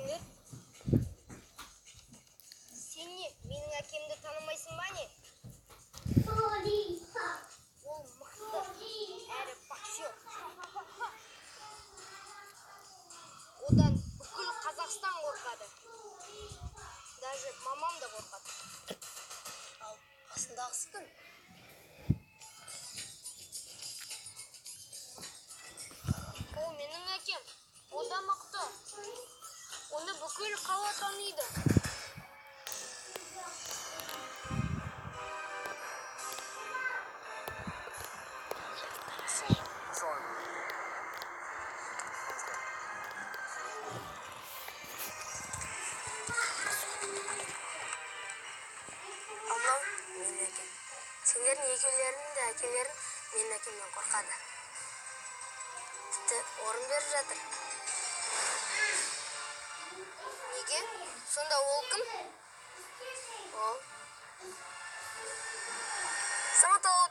келесіңдер? Сен не, менің әкемді танымайсың ба не? Ол мықты әрі боксер. Одан бүкіл Қазақстан қорқады. Даже мамам да қорқады. Ал қасындағысы кім? Ол менің әкем. Ол да мықты. Оны бүкіл қала таниды. Анау менің әкем. Сендердің екеулерінің де әкелерін менің әкемнен қорқады. Тіпті орын беріп жатыр. Неге? Сонда ол кім? Ол Саматов.